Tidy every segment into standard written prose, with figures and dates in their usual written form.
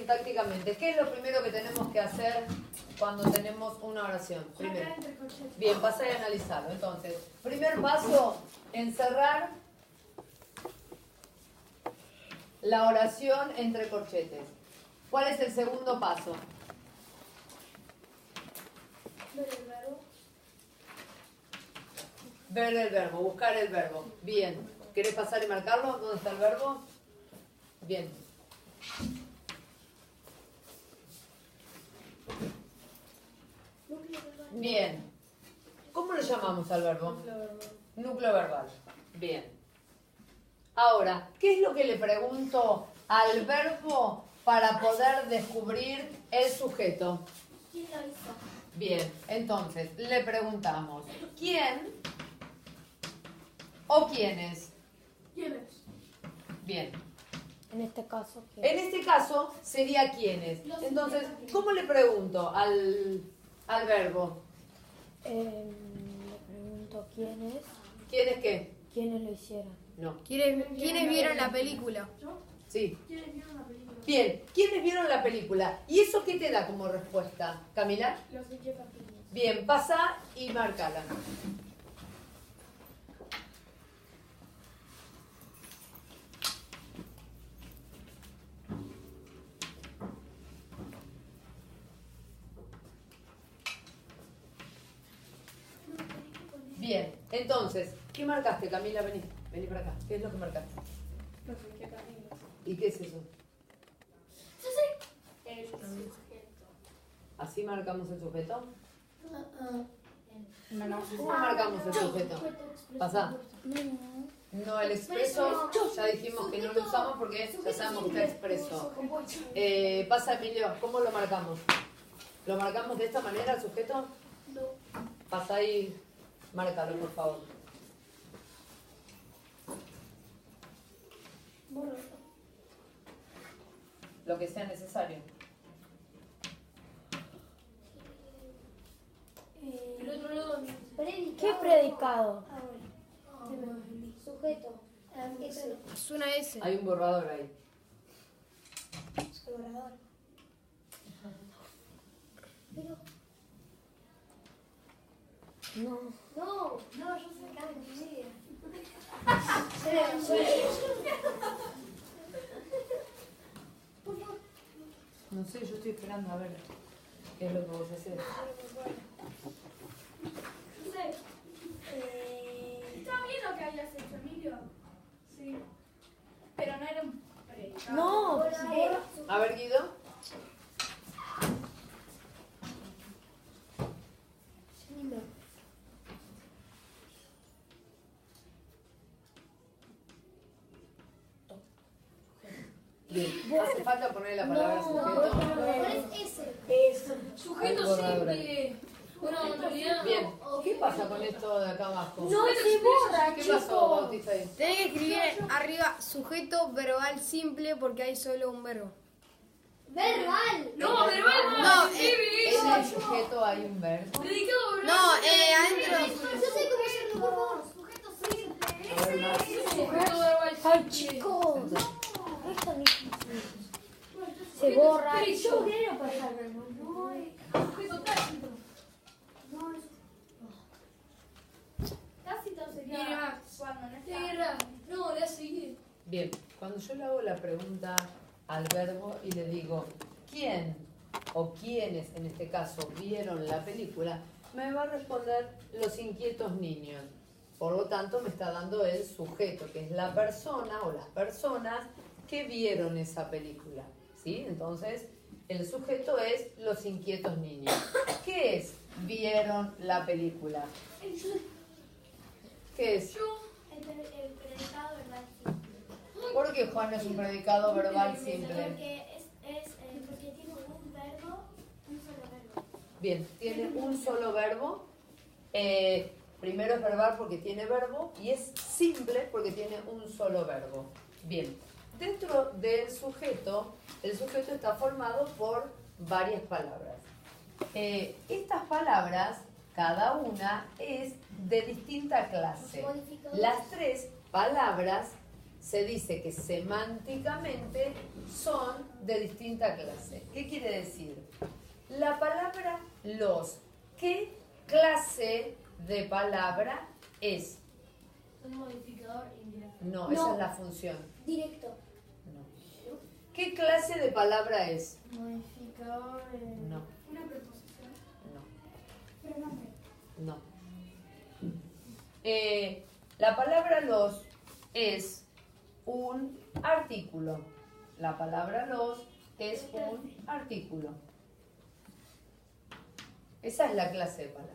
sintácticamente. ¿Qué es lo primero que tenemos que hacer cuando tenemos una oración? Primero. Bien, pasar y analizarlo. Entonces, primer paso, encerrar la oración entre corchetes. ¿Cuál es el segundo paso? Ver el verbo. Ver el verbo, buscar el verbo. Bien. ¿Querés pasar y marcarlo? ¿Dónde está el verbo? Bien. Bien. ¿Cómo lo llamamos al verbo? Núcleo verbal. Bien. Ahora, ¿qué es lo que le pregunto al verbo para poder descubrir el sujeto? ¿Quién lo hizo? Bien, entonces le preguntamos, ¿quién o quiénes? ¿Quién es? Bien. En este caso, ¿quién? En este caso sería quiénes. Entonces, ¿cómo le pregunto al verbo? Le pregunto quiénes. ¿Quiénes qué? ¿Quiénes lo hicieron? No. ¿Quiénes vieron la película? ¿Yo? Sí. ¿Quiénes vieron la película? Bien, ¿quiénes vieron la película? ¿Y eso qué te da como respuesta, Camila? Los inquietos niños. Bien, pasa y márcala. Bien, entonces, ¿qué marcaste, Camila? Vení para acá. ¿Qué es lo que marcaste? Los inquietos niños. ¿Y qué es eso? Yo sé. El sujeto. ¿Así marcamos el sujeto? No. ¿Cómo marcamos el sujeto? Pasá. No, el expreso, ya dijimos que no lo usamos porque ya sabemos que está expreso. Pasa, Emilio, ¿cómo lo marcamos? ¿Lo marcamos de esta manera el sujeto? No. Pasa y márcalo, por favor. Lo que sea necesario. El otro lado. ¿Qué predicado? Ah, bueno. Sujeto. Ese. Es una S. Hay un borrador ahí. Explorador. Pero. No. No, yo sé que es mi idea. No sé, yo estoy esperando a ver qué es lo que vos haces. Yo sé. ¿Estaba bien lo que habías hecho, Emilio? Sí. Pero no era un predicado. No. A ver, Guido. Bien. ¿Hace falta poner la palabra sujeto? Sujeto Hay borrador simple. Una autoridad. Bien. ¿Qué pasa con esto de acá abajo? No se borra, ¿Qué pasó, chicos. Bautista? Ahí? Tenés que escribir arriba sujeto verbal simple porque hay solo un verbo. Verbal. No, verbal no. No, En el sujeto hay un verbo. Predicado verbal. No, adentro. Yo sé cómo hacerlo, por favor. Sujeto simple. A ver, más. Sujeto verbal. Ay, chicos. Es tan difícil. Se borra. Pero Yo quiero pasarlo. Sujeto tácito. No, es. Tácito sería cuando no está. No, le hace seguir. Bien, cuando yo le hago la pregunta al verbo y le digo ¿quién o quiénes en este caso vieron la película? Me va a responder los inquietos niños. Por lo tanto me está dando el sujeto, que es la persona o las personas que vieron esa película. ¿Sí? Entonces el sujeto es los inquietos niños. ¿Qué es vieron la película? ¿Qué es? El predicado verbal simple. ¿Por qué Juan es un predicado verbal simple? Porque tiene un verbo, un solo verbo. Bien, tiene un solo verbo. Primero es verbal porque tiene verbo y es simple porque tiene un solo verbo. Bien, dentro del sujeto, el sujeto está formado por varias palabras. Estas palabras, cada una es de distinta clase. Las tres palabras se dice que semánticamente son de distinta clase. ¿Qué quiere decir? La palabra los, ¿qué clase de palabra es? Un modificador indirecto. No, esa es la función. Directo. No. ¿Qué clase de palabra es? Modificador. No, Una preposición. no, Pronombre. no. La palabra los es un artículo. La palabra los es un artículo. Esa es la clase de palabra.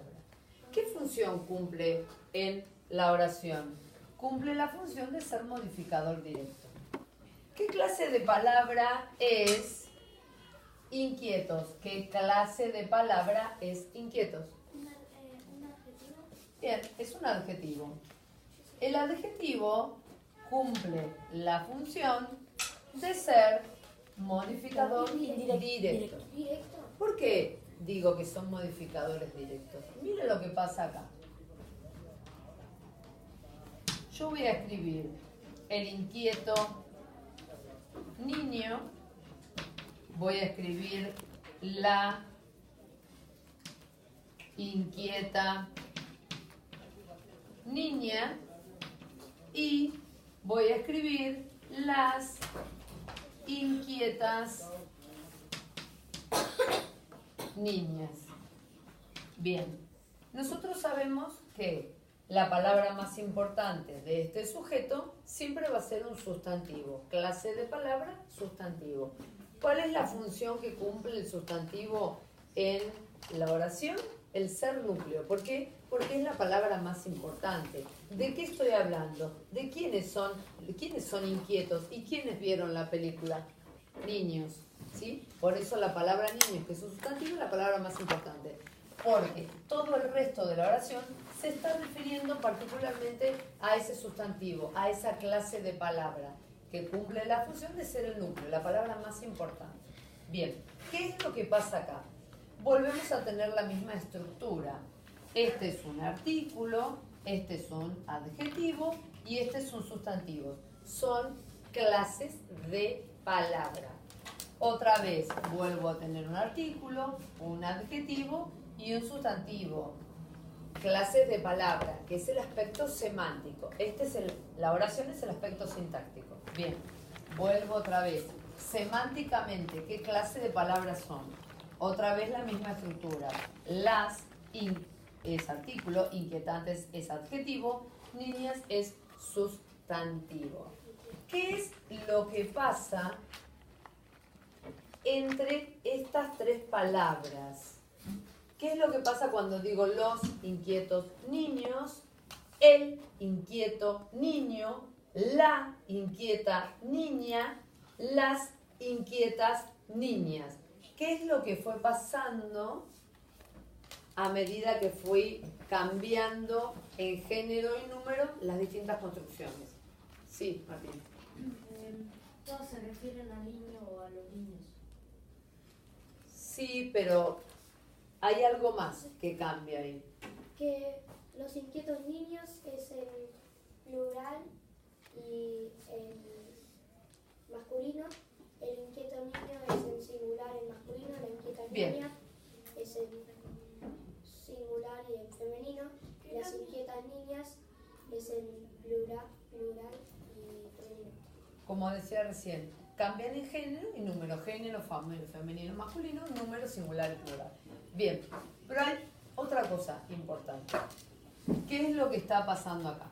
¿Qué función cumple en la oración? Cumple la función de ser modificador directo. ¿Qué clase de palabra es inquietos? ¿Qué clase de palabra es inquietos? Un adjetivo. Bien, es un adjetivo. El adjetivo cumple la función de ser modificador directo. Directo. ¿Por qué digo que son modificadores directos? Mire lo que pasa acá. Yo voy a escribir el inquieto niño, voy a escribir la inquieta niña y voy a escribir las inquietas niñas. Bien, nosotros sabemos que la palabra más importante de este sujeto siempre va a ser un sustantivo. Clase de palabra, sustantivo. ¿Cuál es la función que cumple el sustantivo en la oración? El ser núcleo. ¿Por qué? Porque es la palabra más importante. ¿De qué estoy hablando? ¿De quiénes son inquietos? ¿Y quiénes vieron la película? Niños. ¿Sí? Por eso la palabra niños, que es un sustantivo, es la palabra más importante. Porque todo el resto de la oración se está refiriendo particularmente a ese sustantivo, a esa clase de palabra que cumple la función de ser el núcleo, la palabra más importante. Bien, ¿qué es lo que pasa acá? Volvemos a tener la misma estructura. Este es un artículo, este es un adjetivo y este es un sustantivo. Son clases de palabra. Otra vez vuelvo a tener un artículo, un adjetivo y un sustantivo. Clases de palabra, que es el aspecto semántico. La oración es el aspecto sintáctico. Bien, vuelvo otra vez. Semánticamente, ¿qué clase de palabras son? Otra vez la misma estructura. Las es artículo, inquietantes es adjetivo, niñas es sustantivo. ¿Qué es lo que pasa entre estas tres palabras? ¿Qué es lo que pasa cuando digo los inquietos niños, el inquieto niño, la inquieta niña, las inquietas niñas? ¿Qué es lo que fue pasando a medida que fui cambiando en género y número las distintas construcciones? Sí, Martín. Todos se refieren al niño o a los niños. Sí, pero hay algo más que cambia ahí. Que los inquietos niños es en plural y en masculino. El inquieto niño es en singular en masculino. La inquieta Bien. niña es en singular y en femenino. Las inquietas niñas es en plural y femenino. Como decía recién, cambian en género y número. Género, femenino, masculino, número, singular y plural. Bien, pero hay otra cosa importante. ¿Qué es lo que está pasando acá?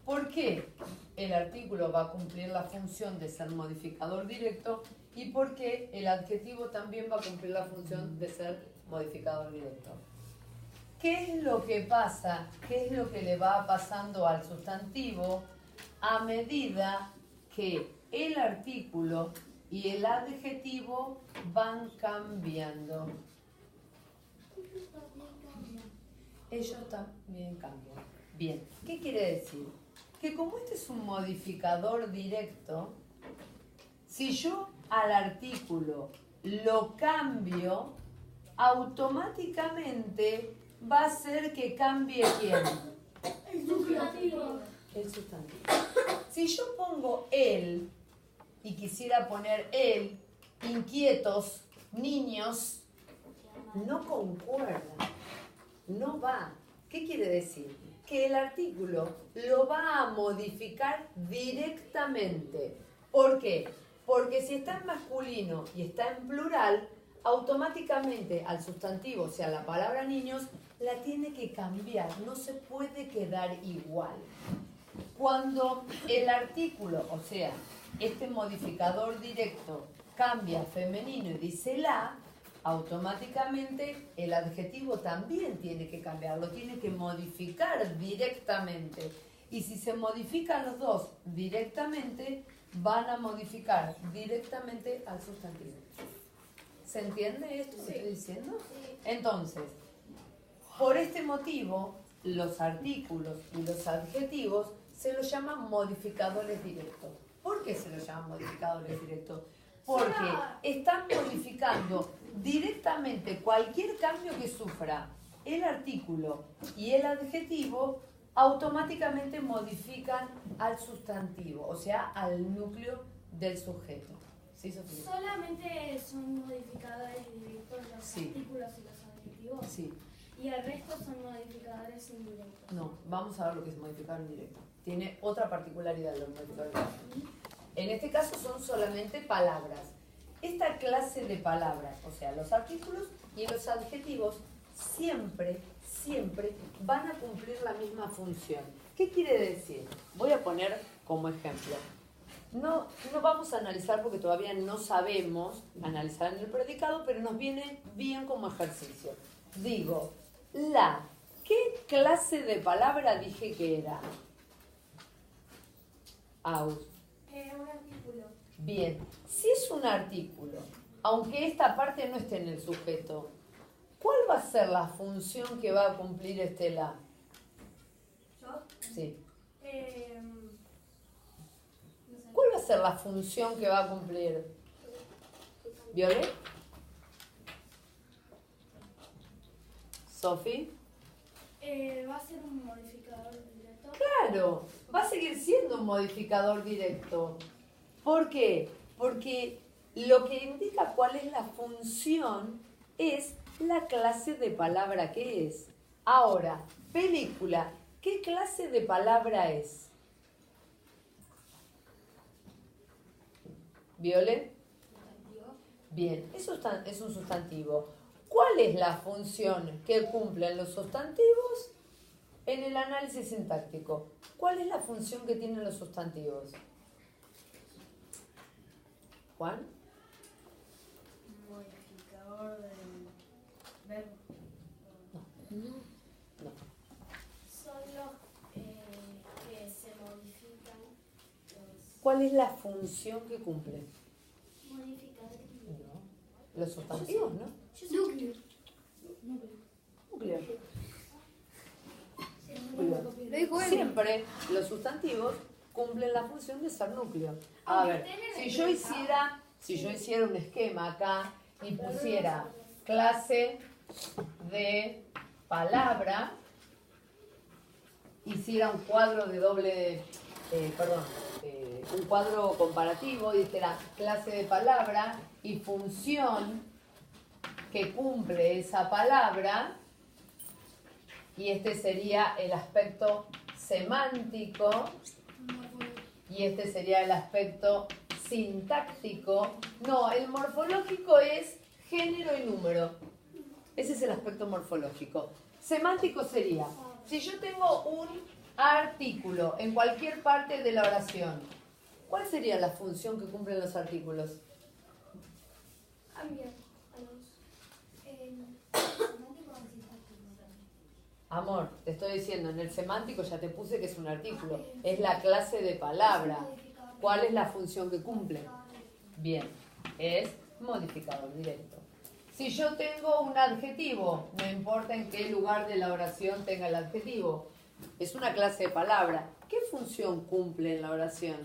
¿Por qué el artículo va a cumplir la función de ser modificador directo y por qué el adjetivo también va a cumplir la función de ser modificador directo? ¿Qué es lo que pasa? ¿Qué es lo que le va pasando al sustantivo a medida que el artículo y el adjetivo van cambiando? Ellos también cambian. Bien, ¿qué quiere decir? Que como este es un modificador directo, si yo al artículo lo cambio, automáticamente va a hacer que cambie ¿quién? El sustantivo. El sustantivo. Si yo pongo él y quisiera poner él, inquietos, niños, no concuerda, no va. ¿Qué quiere decir? Que el artículo lo va a modificar directamente. ¿Por qué? Porque si está en masculino y está en plural, automáticamente al sustantivo, o sea, la palabra niños, la tiene que cambiar, no se puede quedar igual. Cuando el artículo, o sea, este modificador directo, cambia a femenino y dice la, automáticamente el adjetivo también tiene que cambiar, lo tiene que modificar directamente. Y si se modifican los dos directamente, van a modificar directamente al sustantivo. ¿Se entiende esto que estoy diciendo? Entonces, por este motivo, los artículos y los adjetivos se los llaman modificadores directos. ¿Por qué se los llaman modificadores directos? Porque están modificando directamente cualquier cambio que sufra el artículo y el adjetivo, automáticamente modifican al sustantivo, o sea, al núcleo del sujeto. ¿Sí, Sofía? ¿Solamente son modificadores directos los Sí. artículos y los adjetivos? Sí. ¿Y el resto son modificadores indirectos? No, vamos a ver lo que es modificador indirecto. Tiene otra particularidad los modificadores indirectos. En este caso son solamente palabras. Esta clase de palabras, o sea, los artículos y los adjetivos, siempre van a cumplir la misma función. ¿Qué quiere decir? Voy a poner como ejemplo. No vamos a analizar porque todavía no sabemos analizar en el predicado, pero nos viene bien como ejercicio. Digo, ¿qué clase de palabra dije que era? Aus. Un artículo. Bien, si es un artículo, aunque esta parte no esté en el sujeto, ¿cuál va a ser la función que va a cumplir este la? ¿Yo? Sí. No sé. ¿Cuál va a ser la función que va a cumplir? ¿Violet? ¿Sofi? ¿Va a ser un modificador directo? Claro, va a seguir siendo un modificador directo. ¿Por qué? Porque lo que indica cuál es la función es la clase de palabra que es. Ahora, película, ¿qué clase de palabra es? ¿Violet? Bien, eso es un sustantivo. ¿Cuál es la función que cumplen los sustantivos en el análisis sintáctico? ¿Cuál es la función que tienen los sustantivos? ¿Juan? Modificador del verbo. No. Son los que se modifican los ¿Cuál es la función que cumplen? modificadores. No. Los sustantivos, ¿no? Núcleo. Núcleo. Lo dijo él. Siempre los sustantivos cumplen la función de ser núcleo. A ver, si yo hiciera un esquema acá y pusiera clase de palabra, hiciera un cuadro de un cuadro comparativo, y dijera clase de palabra y función que cumple esa palabra, y este sería el aspecto semántico, y este sería el aspecto sintáctico. No, el morfológico es género y número. Ese es el aspecto morfológico. Semántico sería, si yo tengo un artículo en cualquier parte de la oración, ¿cuál sería la función que cumplen los artículos? Cambian a los Amor, te estoy diciendo, en el semántico ya te puse que es un artículo. Es la clase de palabra. ¿Cuál es la función que cumple? Bien, es modificador directo. Si yo tengo un adjetivo, no importa en qué lugar de la oración tenga el adjetivo, es una clase de palabra. ¿Qué función cumple en la oración?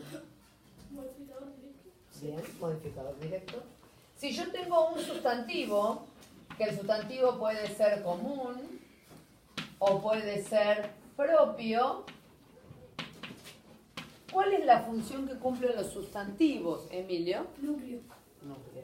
Modificador directo. Bien, modificador directo. Si yo tengo un sustantivo, que el sustantivo puede ser común o puede ser propio ¿Cuál es la función que cumplen los sustantivos, Emilio? Núcleo. Núcleo.